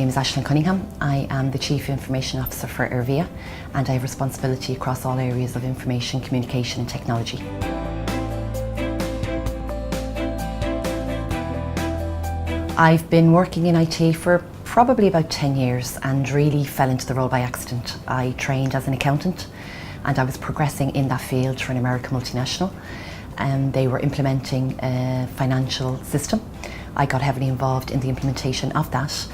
name is Ashling Cunningham. I am the Chief Information Officer for Ervia, and I have responsibility across all areas of information, communication and technology. I've been working in IT for probably about 10 years and really fell into the role by accident. I trained as an accountant and I was progressing in that field for an American multinational. They were implementing a financial system. I got heavily involved in the implementation of that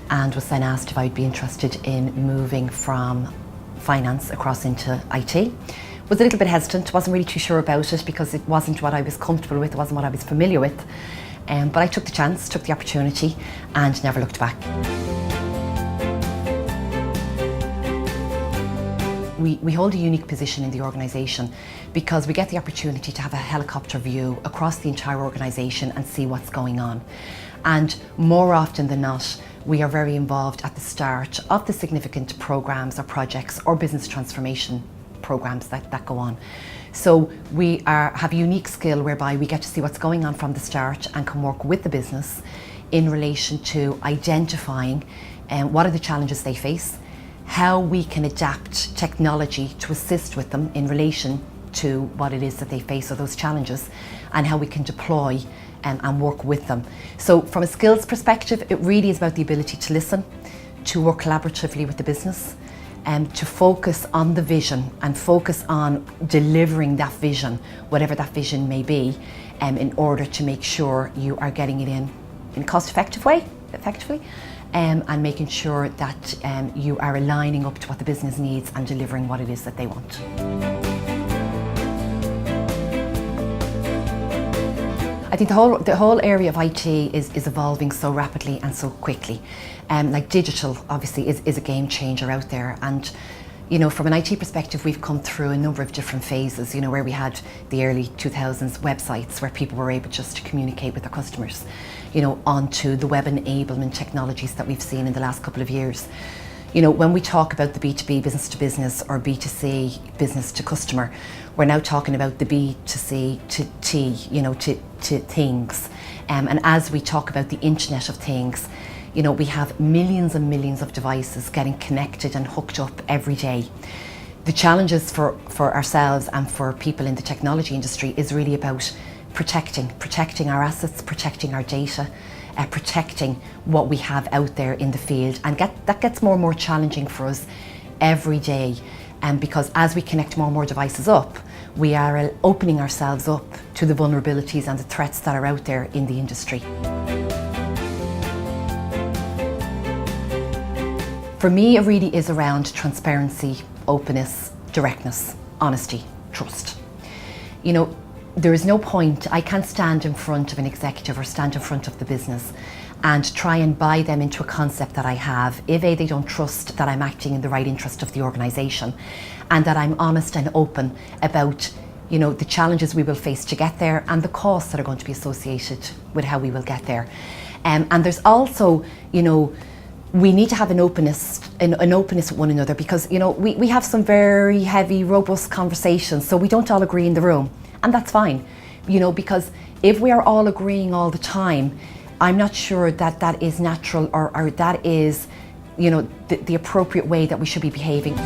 and was then asked if I'd be interested in moving from finance across into IT. Was a little bit hesitant, wasn't really too sure about it because it wasn't what I was comfortable with, it wasn't what I was familiar with. But I took the chance, took the opportunity and never looked back. We hold a unique position in the organisation because we get the opportunity to have a helicopter view across the entire organisation and see what's going on. And more often than not, we are very involved at the start of the significant programmes or projects or business transformation programmes that go on. So we have a unique skill whereby we get to see what's going on from the start and can work with the business in relation to identifying what are the challenges they face, how we can adapt technology to assist with them in relation to what it is that they face or those challenges, and how we can deploy and work with them. So from a skills perspective, it really is about the ability to listen, to work collaboratively with the business, to focus on the vision and focus on delivering that vision, whatever that vision may be, in order to make sure you are getting it in a cost-effective way, effectively, and making sure that you are aligning up to what the business needs and delivering what it is that they want. I think the whole area of IT is evolving so rapidly and so quickly. Like digital obviously is a game changer out there, and you know, from an IT perspective, we've come through a number of different phases, you know, where we had the early 2000s websites where people were able just to communicate with their customers, you know, onto the web enablement technologies that we've seen in the last couple of years. You know, when we talk about the B2B, business to business, or B2C, business to customer, we're now talking about the B2C to T, you know, to things. And as we talk about the Internet of Things, you know, we have millions and millions of devices getting connected and hooked up every day. The challenges for ourselves and for people in the technology industry is really about protecting our assets, protecting our data, protecting what we have out there in the field, and that gets more and more challenging for us every day. Because as we connect more and more devices up, we are opening ourselves up to the vulnerabilities and the threats that are out there in the industry. For me, it really is around transparency, openness, directness, honesty, trust. You know, there is no point, I can't stand in front of an executive or stand in front of the business and try and buy them into a concept that I have if A, they don't trust that I'm acting in the right interest of the organisation, and that I'm honest and open about, you know, the challenges we will face to get there and the costs that are going to be associated with how we will get there. And there's also, you know, we need to have an openness with one another, because, you know, we have some very heavy, robust conversations, so we don't all agree in the room. And that's fine, you know, because if we are all agreeing all the time, I'm not sure that that is natural or that is, you know, the appropriate way that we should be behaving.